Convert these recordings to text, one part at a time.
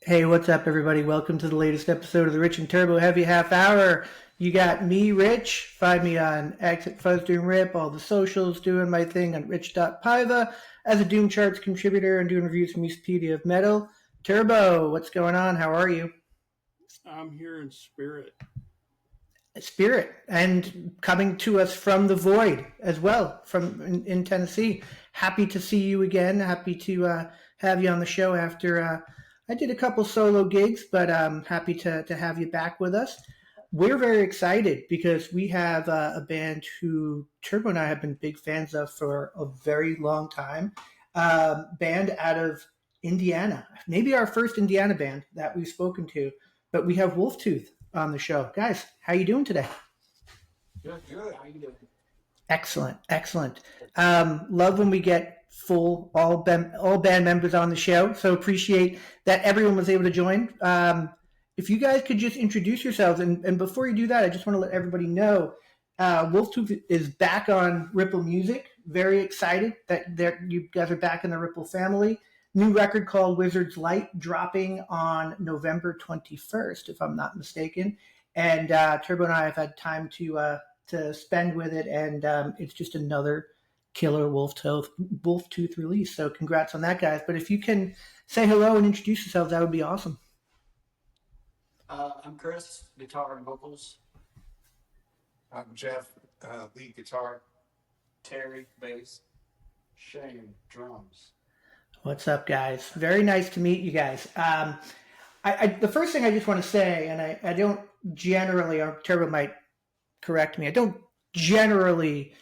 Hey, what's up, everybody? Welcome to the latest episode of the Rich and Turbo Heavy Half Hour. You got me, Rich. Find me on Exit Fuzz Doom Rip, all the socials, doing my thing on Rich.Piva as a Doom Charts contributor and doing reviews from Wikipedia of Metal. Turbo, what's going on? How are you? I'm here in spirit. Spirit, and coming to us from the void as well, from in Tennessee. Happy to see you again. Happy to have you on the show after I did a couple solo gigs, but happy to have you back with us. We're very excited because we have a band who Turbo and I have been big fans of for a very long time. Band out of Indiana, maybe our first Indiana band that we've spoken to, but we have Wolftooth on the show. Guys, how you doing today? Good, good. How you doing? Excellent, excellent. Love when we get full all band members on the show. So appreciate that everyone was able to join. If you guys could just introduce yourselves, and before you do that, I just want to let everybody know Wolftooth is back on Ripple Music. Very excited that you guys are back in the Ripple family. New record called Wizard's Light dropping on November 21st, if I'm not mistaken. And Turbo and I have had time to spend with it, and it's just another killer Wolftooth release. So congrats on that, guys. But if you can say hello and introduce yourselves, that would be awesome. I'm Chris, guitar and vocals. I'm Jeff, lead guitar. Terry, bass. Shane, drums. What's up, guys? Very nice to meet you guys. The first thing I just want to say, and I don't generally, or Turbo might correct me, I don't generally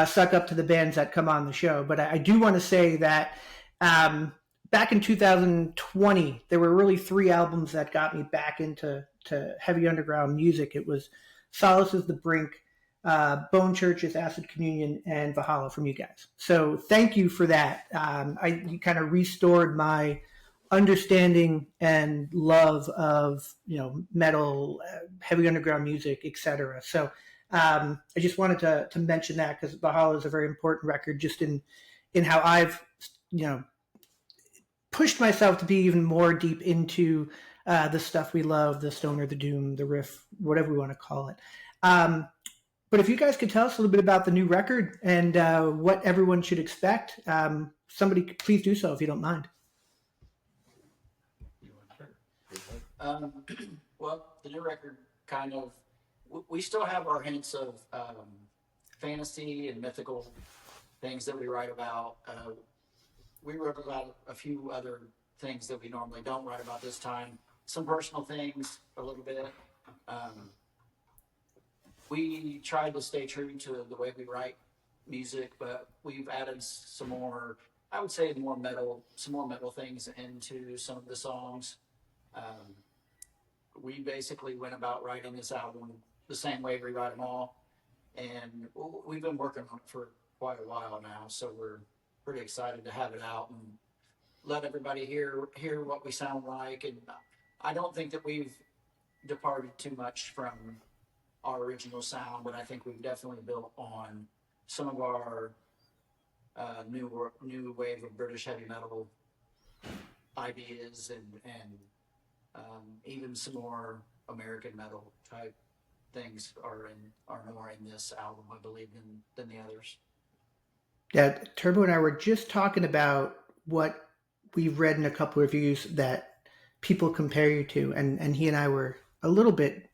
suck up to the bands that come on the show, but I do want to say that back in 2020, there were really three albums that got me back into heavy underground music. It was Solace is the Brink, Bone Church's Acid Communion, and Valhalla from you guys. So thank you for that. You kind of restored my understanding and love of metal, heavy underground music, etc. So I just wanted to mention that because Valhalla is a very important record, just in how I've pushed myself to be even more deep into the stuff we love, the stoner, the doom, the riff, whatever we want to call it. But if you guys could tell us a little bit about the new record and what everyone should expect, somebody please do so if you don't mind. Well, the new record kind of, we still have our hints of fantasy and mythical things that we write about. We wrote about a few other things that we normally don't write about this time. Some personal things, a little bit. We tried to stay true to the way we write music, but we've added some more, I would say some more metal things into some of the songs. We basically went about writing this album the same way we write them all. And we've been working on it for quite a while now, so we're pretty excited to have it out and let everybody hear what we sound like. And I don't think that we've departed too much from our original sound, but I think we've definitely built on some of our new wave of British heavy metal ideas and even some more American metal type things are more in this album, I believe, than the others. Yeah, Turbo and I were just talking about what we've read in a couple of reviews that people compare you to, and he and I were a little bit,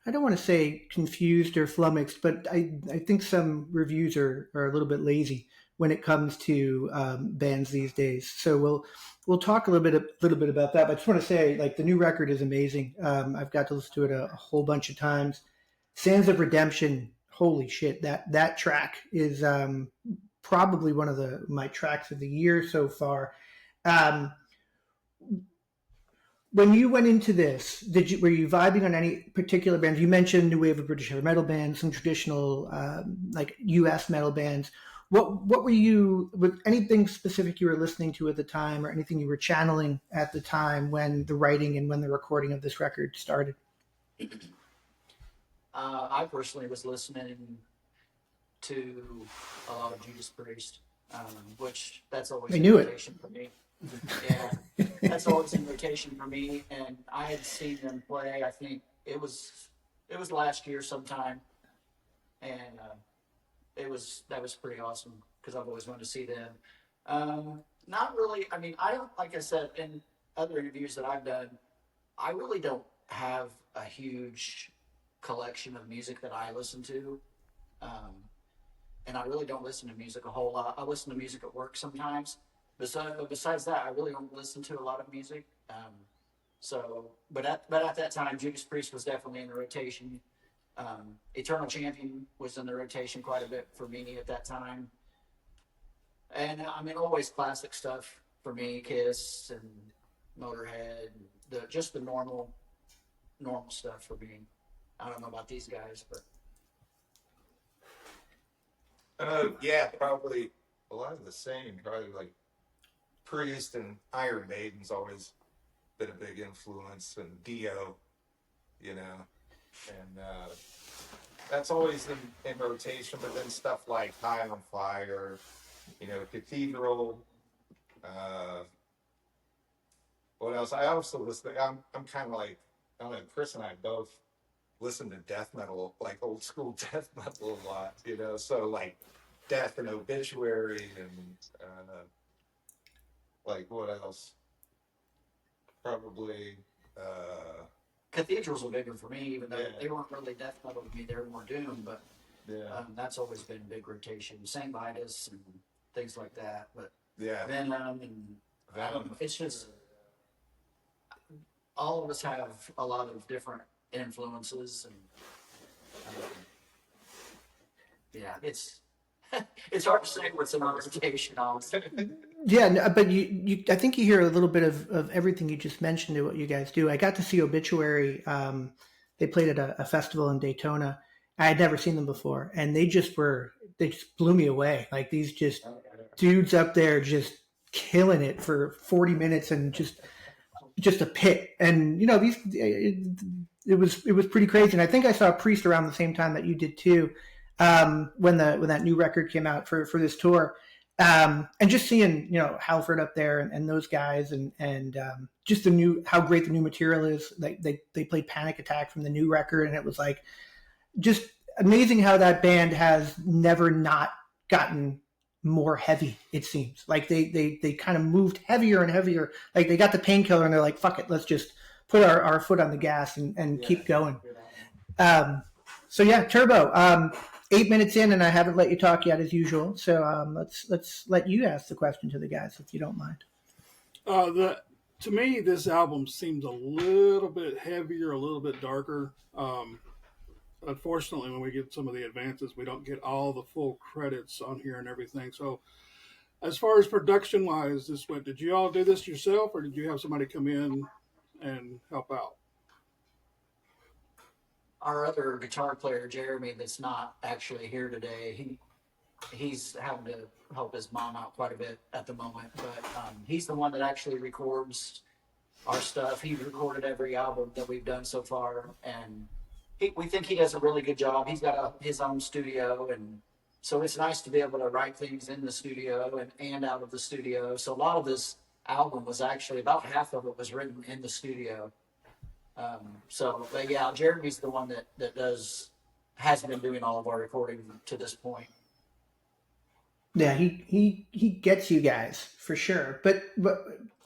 I don't want to say confused or flummoxed, but I think some reviews are a little bit lazy when it comes to bands these days. So we'll talk a little bit about that. But I just want to say, like, the new record is amazing. I've got to listen to it a whole bunch of times. Sands of Redemption, holy shit! That track is probably one of my tracks of the year so far. When you went into this, were you vibing on any particular bands? You mentioned new wave of British heavy metal bands, some traditional like U.S. metal bands. What were you, with anything specific you were listening to at the time, or anything you were channeling at the time when the writing and when the recording of this record started? I personally was listening to a lot of Judas Priest, which that's always I an knew it. invitation for me. Yeah, that's always in rotation for me. And I had seen them play. I think it was last year sometime, and that was pretty awesome because I've always wanted to see them. Not really. I mean, I don't like I said in other interviews that I've done. I really don't have a huge collection of music that I listen to. Um, and I really don't listen to music a whole lot. I listen to music at work sometimes. Besides that, I really don't listen to a lot of music. But at that time, Judas Priest was definitely in the rotation. Eternal Champion was in the rotation quite a bit for me at that time. And I mean, always classic stuff for me, Kiss and Motorhead, just the normal stuff for me. I don't know about these guys, but Yeah, probably a lot of the same. Probably like Priest and Iron Maiden's always been a big influence, and Dio, you know, and that's always in rotation. But then stuff like High on Fire, you know, Cathedral. Uh, what else? I also listen. I'm kind of like, I don't know. Chris and I both listen to death metal, like old school death metal a lot, you know. So like Death and Obituary, and like what else? Probably. Cathedrals were bigger for me, even though Yeah. they weren't really death metal to me. They were more doom, but Yeah. that's always been big rotation. Saint Vitus and things like that. But Yeah. Venom and I don't know. It's just all of us have a lot of different influences, and um, yeah, it's it's hard to say what's in our rotation, honestly. Yeah, but I think you hear a little bit of everything you just mentioned to what you guys do. I got to see Obituary. They played at a festival in Daytona. I had never seen them before, and they just blew me away. Like these just dudes up there just killing it for 40 minutes and just a pit. And you know, it was pretty crazy. And I think I saw Priest around the same time that you did too, when that new record came out for this tour. And just seeing, you know, Halford up there and those guys and just how great the new material is. They played Panic Attack from the new record, and it was like just amazing how that band has never not gotten more heavy. It seems like they kind of moved heavier and heavier. Like they got the Painkiller and they're like, fuck it, let's just put our foot on the gas and keep going. So yeah, Turbo. 8 minutes in, and I haven't let you talk yet, as usual. So let's let you ask the question to the guys, if you don't mind. To me, this album seems a little bit heavier, a little bit darker. Unfortunately, when we get some of the advances, we don't get all the full credits on here and everything. So, as far as production-wise, did you all do this yourself, or did you have somebody come in and help out? Our other guitar player, Jeremy, that's not actually here today, he's having to help his mom out quite a bit at the moment. But he's the one that actually records our stuff. He recorded every album that we've done so far, and we think he does a really good job. He's got his own studio, and so it's nice to be able to write things in the studio and out of the studio. So a lot of this album was actually, about half of it was written in the studio. But yeah, Jeremy's the one that has been doing all of our recording to this point. Yeah, he gets you guys for sure. But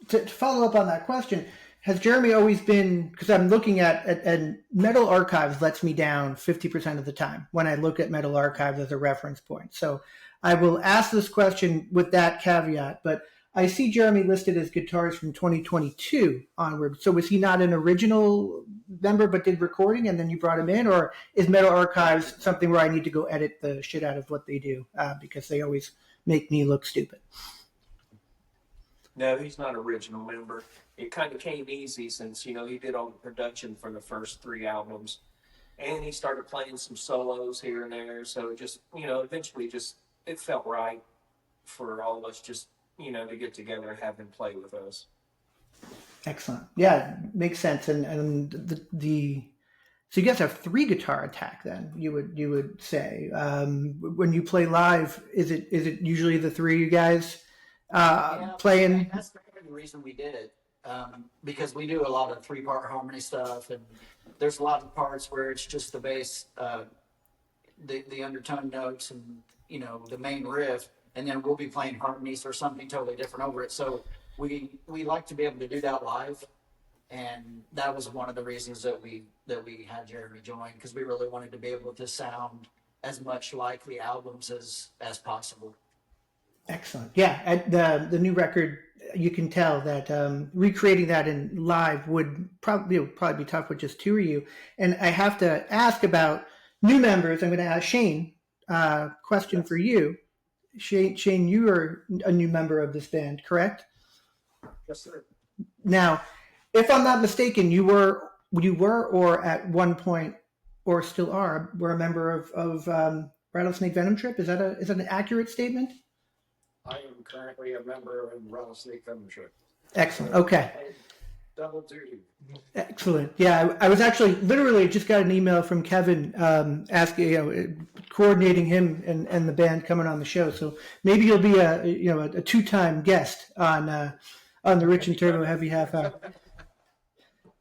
to follow up on that question, has Jeremy always been? Because I'm looking at Metal Archives lets me down 50% of the time when I look at Metal Archives as a reference point. So I will ask this question with that caveat, but I see Jeremy listed as guitarist from 2022 onward. So was he not an original member but did recording and then you brought him in? Or is Metal Archives something where I need to go edit the shit out of what they do because they always make me look stupid? No, he's not an original member. It kind of came easy since, he did all the production for the first 3 albums. And he started playing some solos here and there. So it just, eventually it felt right for all of us just, to get together and have him play with us. Excellent. Yeah, makes sense. And so you guys have 3 guitar attack then, you would say. When you play live, is it usually the 3 you guys playing? That's main reason we did it. Because we do a lot of 3-part harmony stuff, and there's a lot of parts where it's just the bass, the undertone notes, and the main riff, and then we'll be playing harmonies or something totally different over it. So we like to be able to do that live, and that was one of the reasons that we had Jeremy join, because we really wanted to be able to sound as much like the albums as possible. Excellent. Yeah, at the new record, you can tell that recreating that in live would probably be tough with just two of you. And I have to ask about new members. I'm going to ask Shane a question for you. Shane, you are a new member of this band, correct? Yes, sir. Now, if I'm not mistaken, you were or at one point or still were a member of Rattlesnake Venom Trip. Is that an accurate statement? I am currently a member of Rattlesnake Venom Trip. Excellent. Okay. Double duty. Excellent. Yeah, I was actually literally just got an email from Kevin asking, coordinating him and the band coming on the show. So maybe you'll be a 2-time guest on the Rich and Turbo Heavy Half Hour.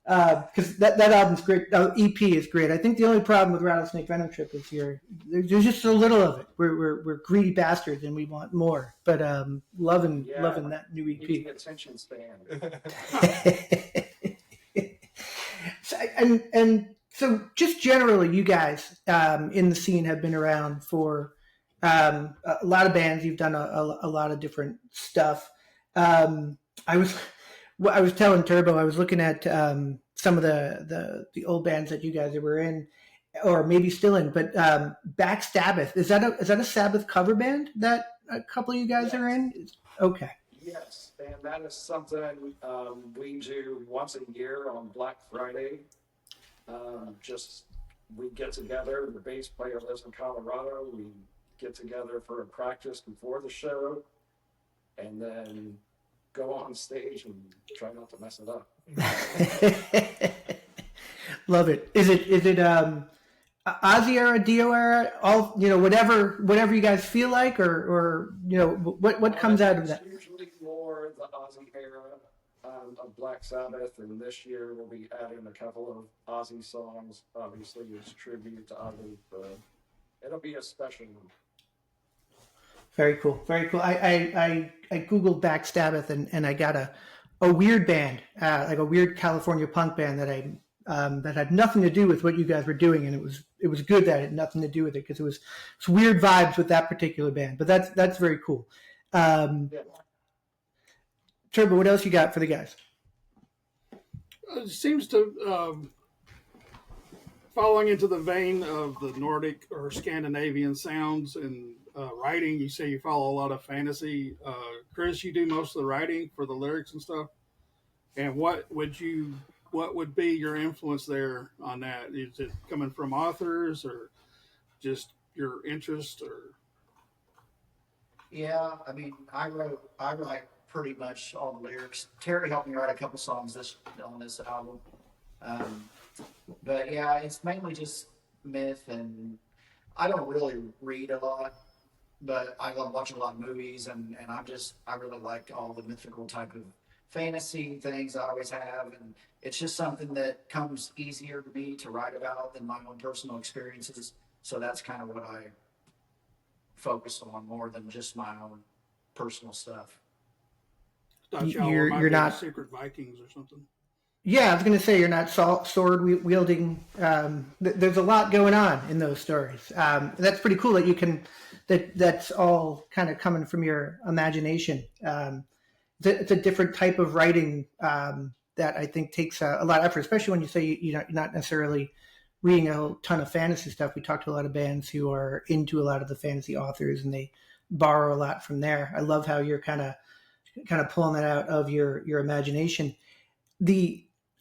Because that album's great. EP is great. I think the only problem with Rattlesnake Venom Trip is there's just so little of it. We're greedy bastards and we want more. But loving that new EP. Need the attention span. So just generally, you guys in the scene have been around for a lot of bands. You've done a lot of different stuff. I was telling Turbo, I was looking at some of the old bands that you guys were in, or maybe still in. But Backstabbath, is that a Sabbath cover band that a couple of you guys are in? Okay. Yes, and that is something we do once a year on Black Friday. We get together. The bass player lives in Colorado. We get together for a practice before the show, and then go on stage and try not to mess it up. Love it. Is it Ozzy era, Dio era, all whatever you guys feel like, or what comes out of that? It's usually more the Ozzy era of Black Sabbath, and this year we'll be adding a couple of Ozzy songs. Obviously, it's tribute to Ozzy, but it'll be a special one. Very cool. Very cool. I Googled Backstabbath and I got a weird band, like a weird California punk band that had nothing to do with what you guys were doing, and it was good that it had nothing to do with it, because it's weird vibes with that particular band. But that's very cool. Yeah. Turbo, what else you got for the guys? It seems to falling into the vein of the Nordic or Scandinavian sounds and writing. You say you follow a lot of fantasy. Chris, you do most of the writing for the lyrics and stuff. And what would be your influence there on that? Is it coming from authors or just your interest? Or Yeah, I mean, I write pretty much all the lyrics. Terry helped me write a couple songs on this album. But yeah, it's mainly just myth, and I don't really read a lot, but I love watching a lot of movies, and I really like all the mythical type of fantasy things I always have, and it's just something that comes easier to me to write about than my own personal experiences. So that's kind of what I focus on more than just my own personal stuff. You're not Secret Vikings or something. Yeah, I was going to say you're not sword wielding. There's a lot going on in those stories. That's pretty cool that you can. That's all kind of coming from your imagination. It's a different type of writing that I think takes a lot of effort, especially when you say you're not necessarily reading a ton of fantasy stuff. We talked to a lot of bands who are into a lot of the fantasy authors, and they borrow a lot from there. I love how you're kind of pulling that out of your imagination.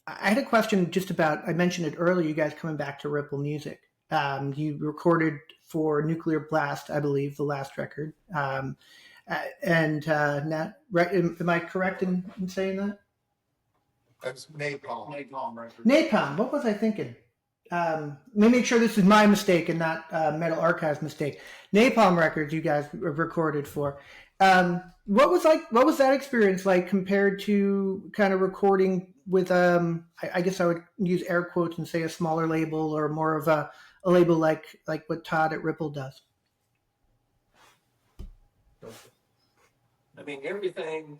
I had a question just about, I mentioned it earlier, you guys coming back to Ripple Music. You recorded for Nuclear Blast, I believe, the last record. Now, right, am I correct in saying that? That's Napalm. Napalm record. Napalm, what was I thinking? Let me make sure this is my mistake and not Metal Archive's mistake. Napalm Records you guys recorded for. What was that experience like compared to kind of recording with I guess I would use air quotes and say a smaller label or more of a label like what Todd at Ripple does? I mean, everything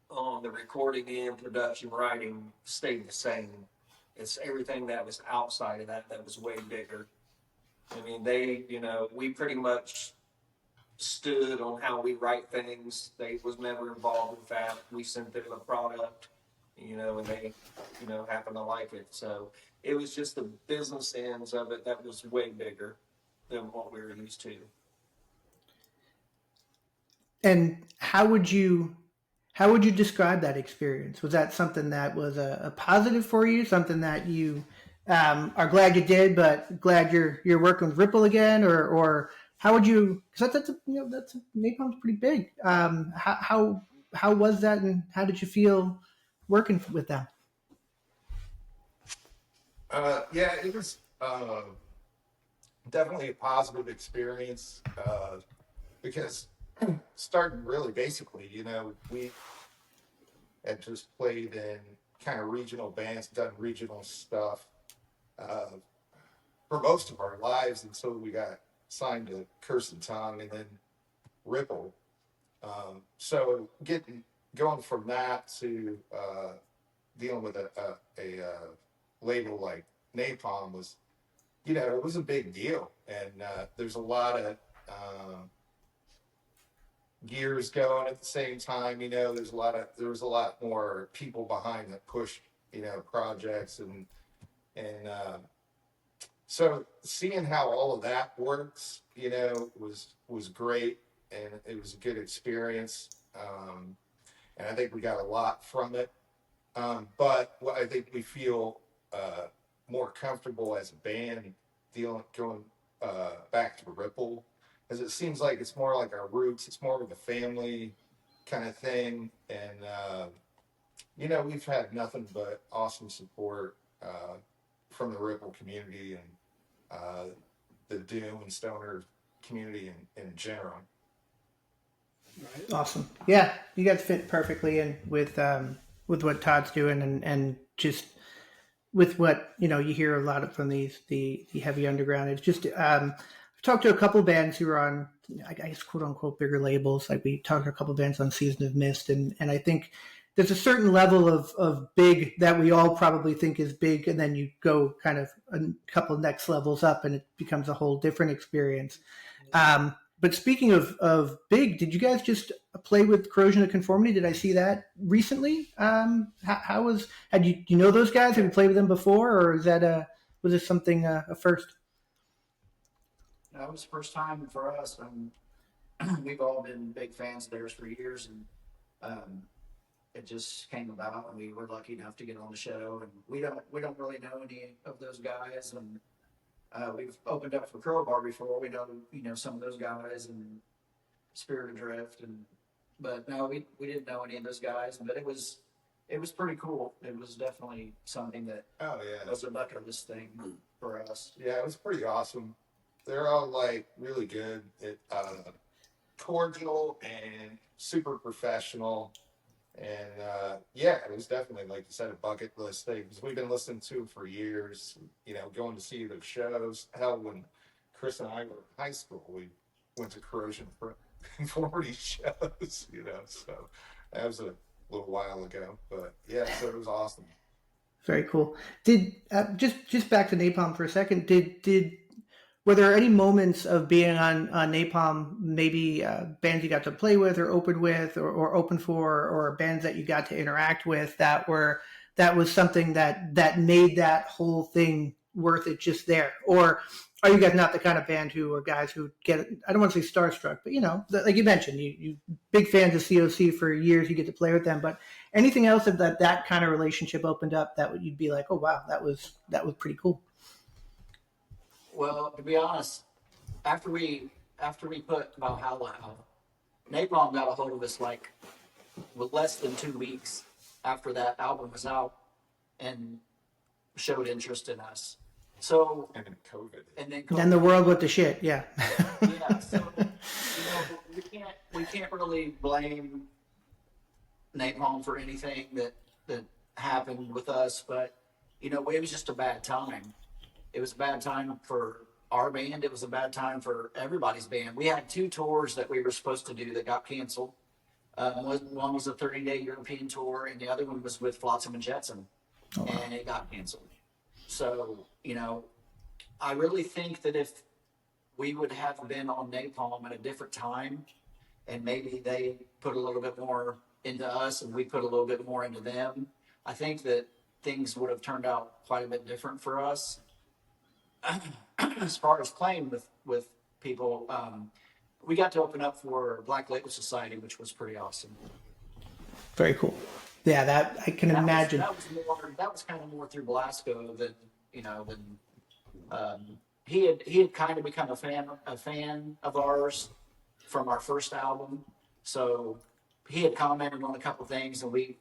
on the recording and production writing stayed the same. It's everything that was outside of that that was way bigger. I mean, we pretty much stood on how we write things. They was never involved with that. We sent them a product, and they, happened to like it. So it was just the business ends of it that was way bigger than what we were used to. And how would you describe that experience? Was that something that was a positive for you? Something that you are glad you did, but glad you're working with Ripple again, or how would you? Because that's Napalm's pretty big. How was that, and how did you feel working with them? Yeah, it was definitely a positive experience because starting really basically, we had just played in kind of regional bands, done regional stuff for most of our lives until we got signed to Curse and Tongue and then Ripple. So going from that to dealing with a label like Napalm was, it was a big deal, and there's a lot of gears going at the same time. There was a lot more people behind that pushed, projects and so seeing how all of that works, was great, and it was a good experience. And I think we got a lot from it. But I think we feel more comfortable as a band going back to Ripple, because it seems like it's more like our roots. It's more of a family kind of thing, and we've had nothing but awesome support from the Ripple community and the Doom and Stoner community in general. Right. Awesome. Yeah, you guys fit perfectly in with what Todd's doing, and just with what you hear a lot of from the heavy underground. It's just I've talked to a couple bands who are on, I guess, quote unquote bigger labels. Like we talked to a couple bands on Season of Mist, and I think there's a certain level of big that we all probably think is big, and then you go kind of a couple next levels up, and it becomes a whole different experience. But speaking of big, did you guys just play with Corrosion of Conformity? Did I see that recently? Do you know those guys? Have you played with them before, or was this something a first? That was the first time for us. We've all been big fans of theirs for years, and it just came about, and we were lucky enough to get on the show. And we don't really know any of those guys, and we've opened up for Crowbar before. We know some of those guys and Spirit Adrift, but no, we didn't know any of those guys. But it was pretty cool. It was definitely something that was a bucket list thing for us. Yeah, it was pretty awesome. They're all like really good, cordial and super professional. And it was definitely, like you said, a bucket list thing, because we've been listening to them for years, going to see their shows. Hell, when Chris and I were in high school, we went to Corrosion for 40 shows, so that was a little while ago. But yeah, so it was awesome. Very cool. Did just back to Napalm for a second, were there any moments of being on Napalm, maybe bands you got to play with or open with or open for, or bands that you got to interact with that was something that made that whole thing worth it just there? Or are you guys not the kind of band who are guys who get, I don't want to say starstruck, but like you mentioned, you big fans of COC for years, you get to play with them, but anything else that kind of relationship opened up that you'd be like, oh wow, that was pretty cool? Well, to be honest, after we put About How Loud, Napalm got a hold of us with less than 2 weeks after that album was out, and showed interest in us. So And then COVID. and then COVID. Then the world went to shit. Yeah. Yeah. So we we can't really blame Napalm for anything that happened with us, but it was just a bad time. It was a bad time for our band. It was a bad time for everybody's band. We had 2 tours that we were supposed to do that got canceled. One was a 30-day European tour, and the other one was with Flotsam and Jetsam, and it got canceled. So, I really think that if we would have been on Napalm at a different time, and maybe they put a little bit more into us and we put a little bit more into them, I think that things would have turned out quite a bit different for us. As far as playing with people, we got to open up for Black Label Society, which was pretty awesome. Very cool. Yeah, that I can imagine. That was kind of more through Blasco than he had kind of become a fan of ours from our first album. So he had commented on a couple things, and we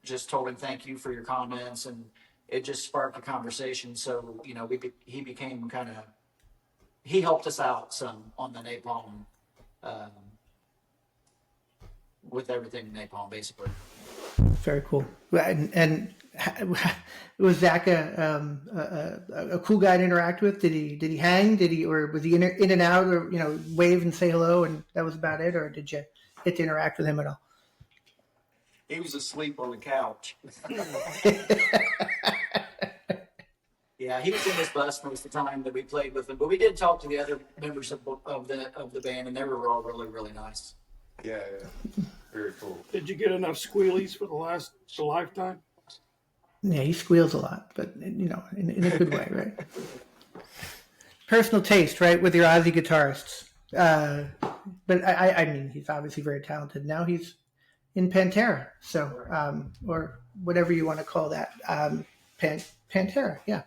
just told him thank you for your comments, and it just sparked a conversation. So he became he helped us out some on the Napalm, with everything Napalm basically. Very cool. And was Zach a cool guy to interact with? Did he hang? Or was he in and out, or wave and say hello, and that was about it? Or did you get to interact with him at all? He was asleep on the couch. Yeah, he was in his bus most of the time that we played with him, but we did talk to the other members of the band, and they were all really, really nice. Yeah, very cool. Did you get enough squealies for the lifetime? Yeah, he squeals a lot, but in a good way, right? Personal taste, right, with your Aussie guitarists. But I mean, he's obviously very talented. Now he's in Pantera, so or whatever you want to call that, Pantera, yeah.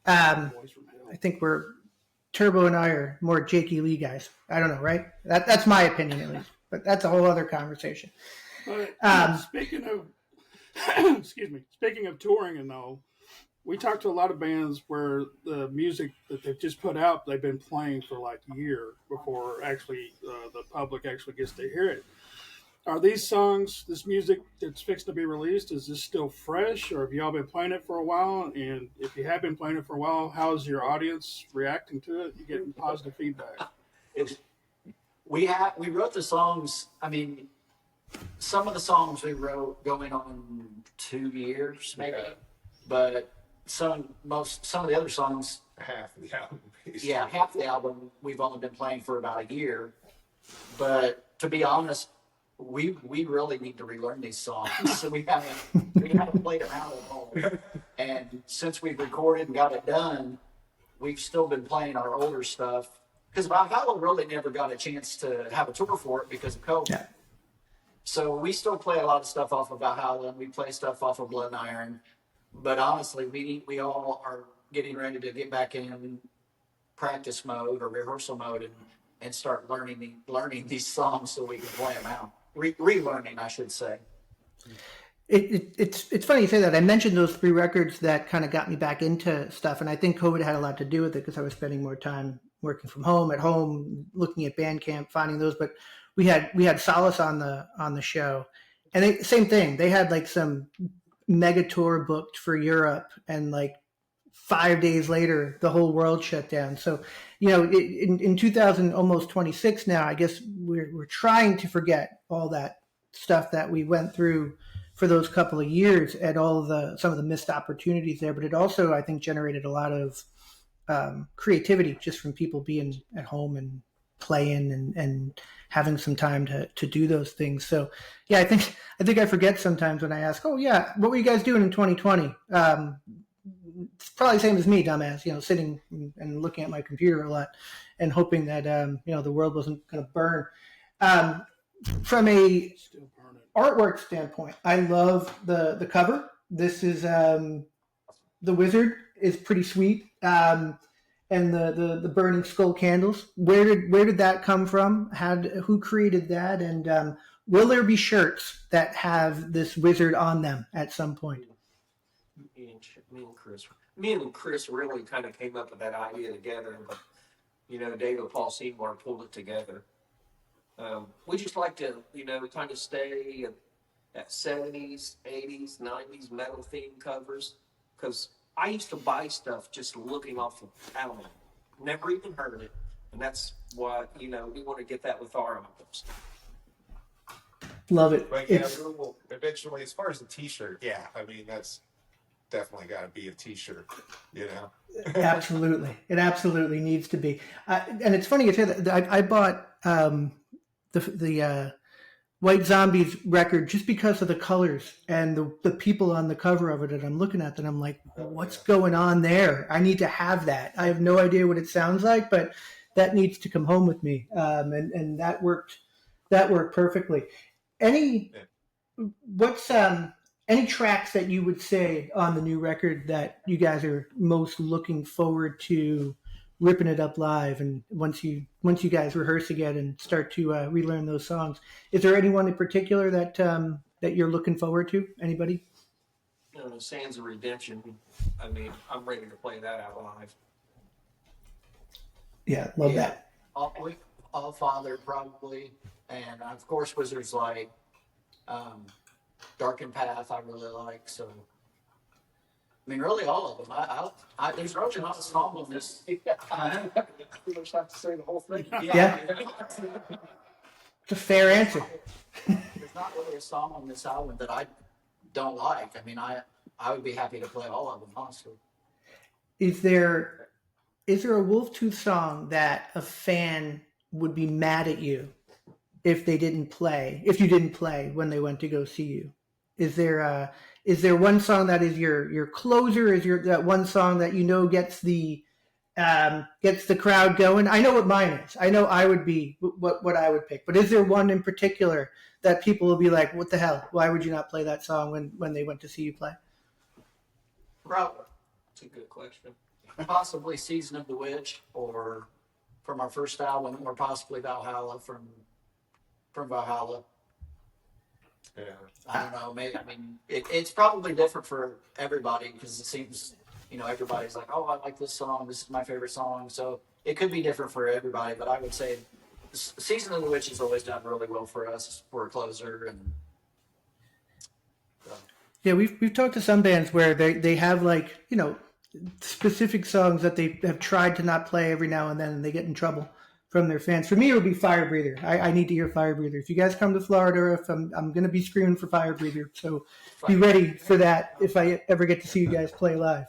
I think Turbo and I are more Jakey Lee guys. I don't know, right? That's my opinion at least, but that's a whole other conversation. Speaking of, speaking of touring and all, we talked to a lot of bands where the music that they've just put out, they've been playing for like a year before actually the public actually gets to hear it. Are these songs, this music that's fixed to be released, is this still fresh, or have y'all been playing it for a while? And if you have been playing it for a while, how's your audience reacting to it? You getting positive feedback? We wrote the songs. I mean, some of the songs we wrote going on 2 years, maybe, but some of the other songs, Half the album. Basically. yeah, half the album we've only been playing for about a year. But to be honest, we really need to relearn these songs. So we haven't played around at all. And since we've recorded and got it done, we've still been playing our older stuff. Because Valhalla really never got a chance to have a tour for it because of COVID. Yeah. So we still play a lot of stuff off of Valhalla, and we play stuff off of Blood and Iron. But honestly, we all are getting ready to get back in practice mode or rehearsal mode and start learning these songs so we can play them out. Relearning, I should say. It's funny you say that. I mentioned those 3 records that kind of got me back into stuff, and I think COVID had a lot to do with it because I was spending more time working from home, at home, looking at Bandcamp, finding those. But we had Solace on the show, and same thing. They had like some mega tour booked for Europe, and like 5 days later, the whole world shut down. So, in 2000, almost 26 now, I guess we're trying to forget all that stuff that we went through for those couple of years and some of the missed opportunities there. But it also, I think, generated a lot of creativity just from people being at home and playing and having some time to do those things. So, yeah, I think I forget sometimes when I ask, oh yeah, what were you guys doing in 2020? It's probably the same as me, dumbass, sitting and looking at my computer a lot and hoping that, the world wasn't going to burn. From a artwork standpoint, I love the cover. This is, the wizard is pretty sweet. And the burning skull candles. Where did that come from? Who created that? And, will there be shirts that have this wizard on them at some point? Me and Chris really kind of came up with that idea together. But, David Paul Seymour pulled it together. We just like to, kind of stay at 70s, 80s, 90s metal theme covers. Because I used to buy stuff just looking off the album. Never even heard it. And that's why, we want to get that with our albums. Love it. But yeah, we'll eventually, as far as the T-shirt, yeah, I mean that's definitely got to be a T-shirt, you know. Absolutely, it absolutely needs to be. And it's funny you say that. I bought the White Zombies record just because of the colors and the people on the cover of it. And I'm looking at that, and I'm like, what's going on there? I need to have that. I have no idea what it sounds like, but that needs to come home with me. And that worked. That worked perfectly. Any tracks that you would say on the new record that you guys are most looking forward to ripping it up live, and once you guys rehearse again and start to relearn those songs, is there anyone in particular that that you're looking forward to? Anybody? Sands of Redemption. I mean, I'm ready to play that out live. Yeah, love that. All Father probably, and of course Wizards Light, Darkened Path I really like. So I mean, really all of them. There's really not a song on this. I pretty much have to say the whole thing. Yeah. It's a fair answer. There's not really a song on this album that I don't like. I mean, I would be happy to play all of them, honestly. Is there a Wolftooth song that a fan would be mad at you if you didn't play when they went to go see you? Is there one song that is your closer? Is that one song that gets the crowd going? I know what mine is. I know I would be what I would pick. But is there one in particular that people will be like, "What the hell? Why would you not play that song when they went to see you play?" Probably. That's a good question. Possibly Season of the Witch, or from our first album, or possibly Valhalla from Valhalla. Yeah. I don't know. Maybe, I mean, it's probably different for everybody because it seems, everybody's like, oh, I like this song. This is my favorite song. So it could be different for everybody. But I would say Season of the Witch has always done really well for us for a closer. And yeah, we've talked to some bands where they have specific songs that they have tried to not play every now and then, and they get in trouble from their fans. For me, it would be Fire Breather. I need to hear Fire Breather. If you guys come to Florida, if I'm going to be screaming for Fire Breather, so be ready for that if I ever get to see you guys play live.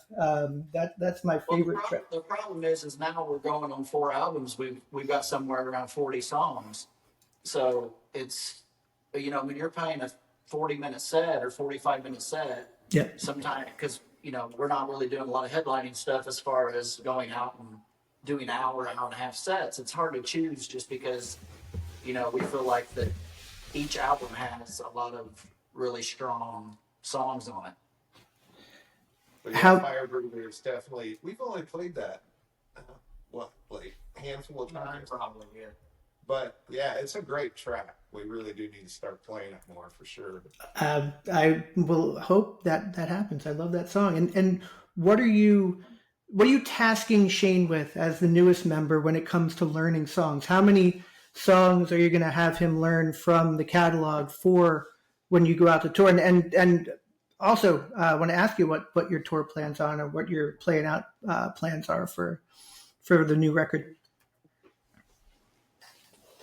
That's my favorite track. The problem is now we're going on 4 albums. We've got somewhere around 40 songs. So it's, when you're playing a 40-minute set or 45-minute set, yeah, sometimes, because, we're not really doing a lot of headlining stuff as far as going out and doing hour and a half sets. It's hard to choose just because, we feel like that each album has a lot of really strong songs on it. But yeah, Fire Breather is definitely. We've only played that, handful of times, Probably, yeah. But yeah, it's a great track. We really do need to start playing it more for sure. I will hope that happens. I love that song. And what are you tasking Shane with as the newest member when it comes to learning songs? How many songs are you going to have him learn from the catalog for when you go out to tour? And also, I want to ask you what your tour plans are or what your playing out plans are for the new record.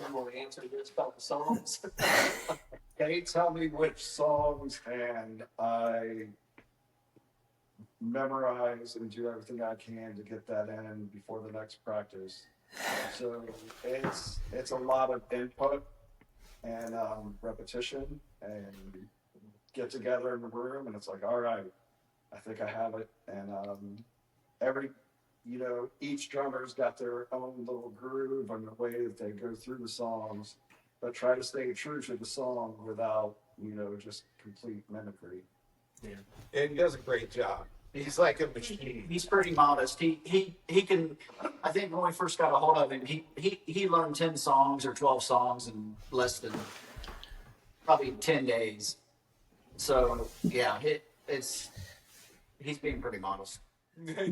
I'm going to answer this about the songs. They tell me which songs, and I memorize and do everything I can to get that in before the next practice. So it's a lot of input and repetition, and get together in the room, and it's like, all right, I think I have it. And each drummer's got their own little groove and the way that they go through the songs, but try to stay true to the song without, just complete mimicry. Yeah. And he does a great job. He's like a machine. He's pretty modest. He can. I think when we first got a hold of him, he learned 10 songs or 12 songs in less than probably 10 days. So yeah, he's being pretty modest.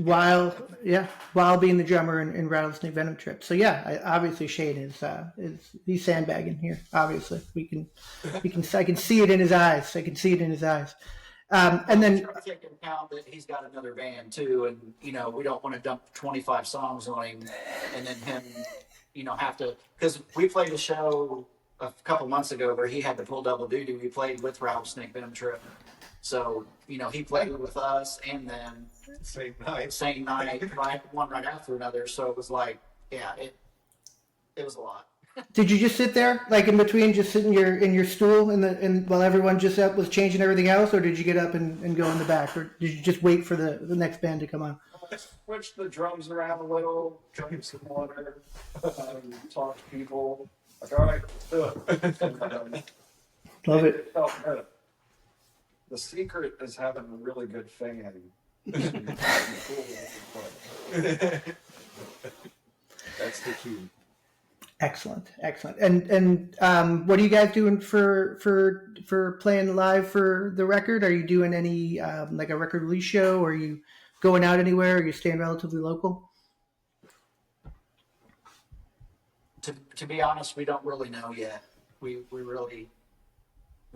while being the drummer in Rattlesnake Venom Trip. So yeah, obviously Shane is he's sandbagging here. Obviously, I can see it in his eyes. I can see it in his eyes. And then try to take into account that he's got another band too, and we don't want to dump 25 songs on him, and then him, have to, because we played a show a couple months ago where he had to pull double duty. We played with Rattlesnake Venom Trip, so he played with us and then Same night. same night, one right after another. So it was like, yeah, it was a lot. did you just sit there, like in between, just sit in your stool, while everyone just was changing everything else, or did you get up and go in the back, or did you just wait for the next band to come on? Switch the drums around a little, drink some water, talk to people. Like, all right, Love it. It felt good. The secret is having a really good fan. That's the key. Excellent. And what are you guys doing for playing live for the record? Are you doing any like a record release show? Or are you going out anywhere? Are you staying relatively local? To be honest, we don't really know yet. We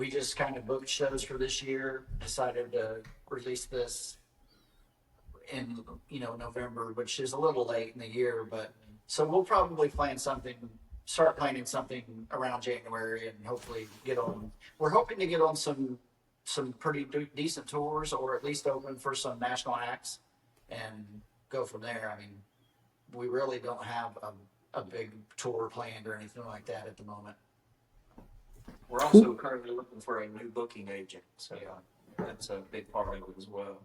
just kind of booked shows for this year. Decided to release this in November, which is a little late in the year, but so we'll probably start planning something around January, and hopefully get on. We're hoping to get on some pretty decent tours, or at least open for some national acts, and go from there. I mean, we really don't have a big tour planned or anything like that at the moment. We're also currently looking for a new booking agent, so that's a big part of it as well.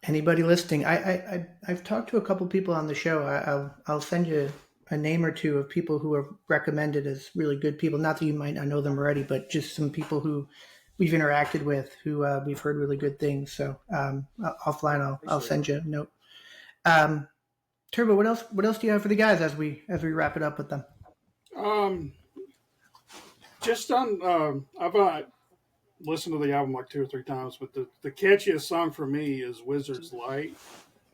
Anybody listening? I've talked to a couple people on the show. I'll send you a name or two of people who are recommended as really good people. Not that you might not know them already, but just some people who we've interacted with, who we've heard really good things. So offline, I'll send you a note. Turbo, what else do you have for the guys as we wrap it up with them? Just on, I've listened to the album like 2 or 3 times, but the catchiest song for me is Wizard's Light,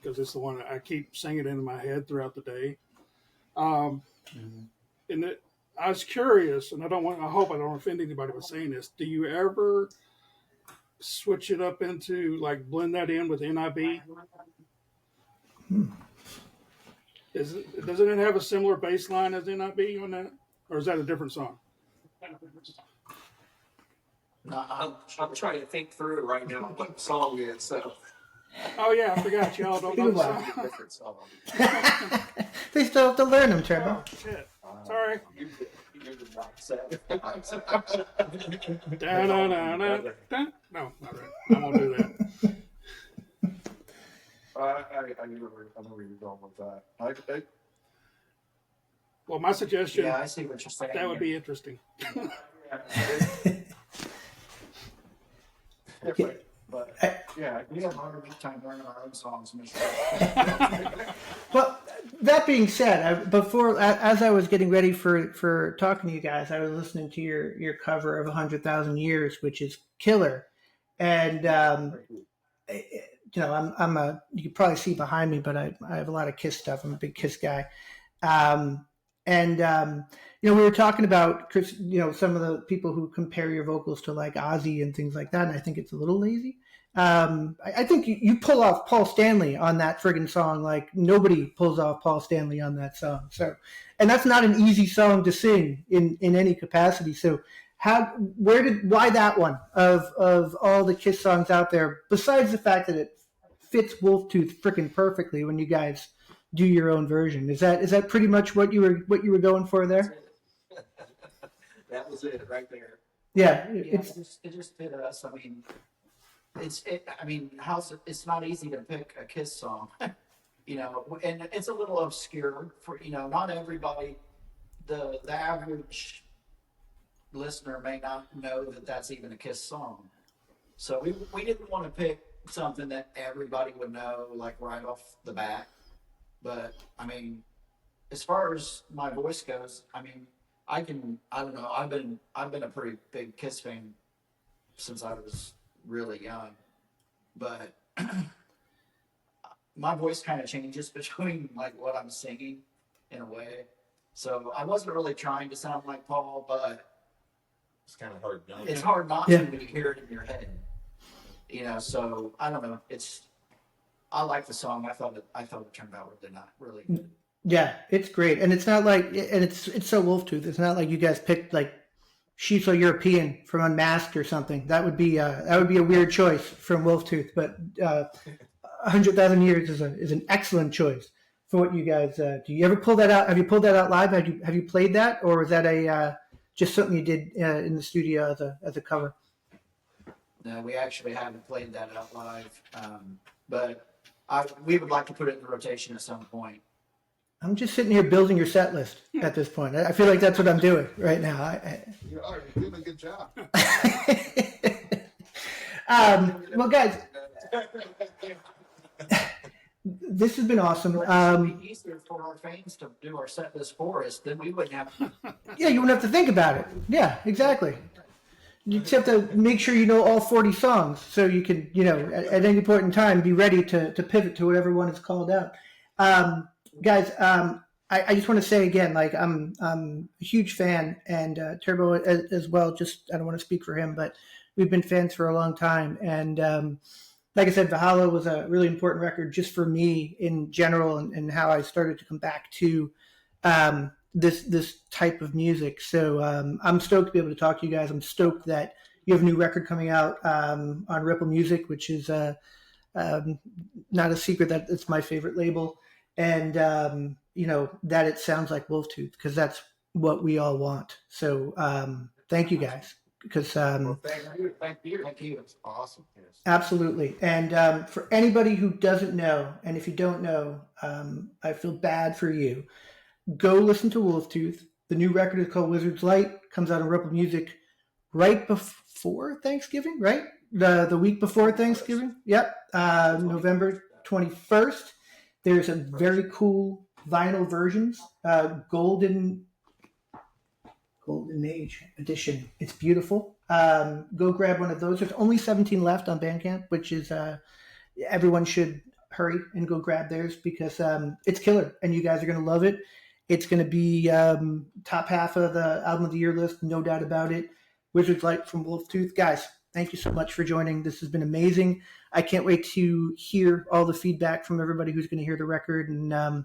because it's the one that I keep singing in my head throughout the day. And I was curious, and I hope I don't offend anybody by saying this. Do you ever switch it up into, like, blend that in with NIB? Doesn't it have a similar bass line as NIB on that? Or is that a different song? No, I'm trying to think through right now what the song is. So Oh, yeah, I forgot. Y'all don't know the song. different song. They still have to learn them, Turbo. Oh, shit. Sorry. you did not say. Da-da-da-da-da. No, not right. I won't do that. I know where you're going with that. Well, my suggestion, Yeah, I see what you're saying. that would be interesting. But yeah, We have a hard time learning our own songs. Well, that being said, as I was getting ready for talking to you guys, I was listening to your cover of 100,000 Years, which is killer. And you can probably see behind me, but I have a lot of Kiss stuff. I'm a big Kiss guy. We were talking about, Chris, some of the people who compare your vocals to like Ozzy and things like that, and I think it's a little lazy. I think you pull off Paul Stanley on that friggin' song like nobody pulls off Paul Stanley on that song. So, and that's not an easy song to sing in any capacity. So, why that one of all the Kiss songs out there? Besides the fact that it fits Wolftooth freaking perfectly when you guys do your own version. Is that pretty much what you were going for there? That was it right there. Yeah, It just fit us. I mean, it's not easy to pick a Kiss song, and it's a little obscure for not everybody. The average listener may not know that that's even a Kiss song. So we didn't want to pick something that everybody would know like right off the bat. But I mean, as far as my voice goes, I mean, I don't know. I've been a pretty big Kiss fan since I was really young, but my voice kind of changes between like what I'm singing in a way. So I wasn't really trying to sound like Paul, but It's kind of hard not it's to. hard not Yeah. to when you hear it in your head. So I don't know. I like the song. I thought it turned out really good. Yeah, it's great, and it's not like, and it's so Wolftooth. It's not like you guys picked like Shiso European from Unmasked or something. That would be a weird choice from Wolftooth. But 100,000 Years is an excellent choice for what you guys do. You ever pull that out? Have you pulled that out live? Have you played that, or was that a just something you did in the studio as a cover? No, we actually haven't played that out live, but we would like to put it in the rotation at some point. I'm just sitting here building your set list at this point. I feel like that's what I'm doing right now. You are. You're doing a good job. Well, guys, this has been awesome. But it would be easier for our fans to do our set list for us, then we wouldn't have. Yeah, you wouldn't have to think about it. Yeah, exactly. You just have to make sure you know all 40 songs so you can, at any point in time, be ready to pivot to whatever one is called out. Guys, I just want to say again, like I'm a huge fan, and Turbo as well. Just I don't want to speak for him, but we've been fans for a long time. And like I said, Valhalla was a really important record just for me in general, and how I started to come back to this type of music. So I'm stoked to be able to talk to you guys. I'm stoked that you have a new record coming out on Ripple Music, which is not a secret that it's my favorite label. And, that it sounds like Wolftooth, because that's what we all want. So thank you guys. Because Well, thank you. It's Awesome. Yes. absolutely. And for anybody who doesn't know, and if you don't know, I feel bad for you. Go listen to Wolftooth. The new record is called Wizard's Light. Comes out on Ripple Music right before Thanksgiving, right? The week before Thanksgiving. Yep. November 21st. There's a very cool vinyl versions, Golden Age edition. It's beautiful. Go grab one of those. There's only 17 left on Bandcamp, which is everyone should hurry and go grab theirs, because it's killer, and you guys are going to love it. It's going to be top half of the album of the year list, no doubt about it. Wizard's Light from Wolftooth. Guys, thank you so much for joining. This has been amazing. I can't wait to hear all the feedback from everybody who's going to hear the record, and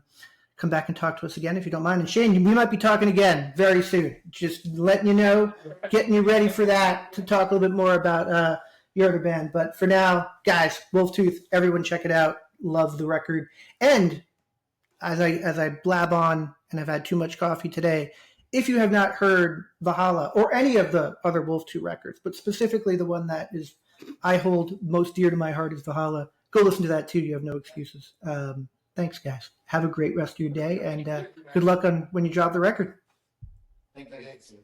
come back and talk to us again if you don't mind. And Shane, we might be talking again very soon. Just letting you know, getting you ready for that, to talk a little bit more about your other band. But for now, guys, Wolftooth, everyone check it out. Love the record. And as I blab on, and I've had too much coffee today, if you have not heard Valhalla or any of the other Wolftooth records, but specifically the one that I hold most dear to my heart is Valhalla, go listen to that too. You have no excuses. Thanks, guys. Have a great rest of your day, and good luck on when you drop the record. Thank you.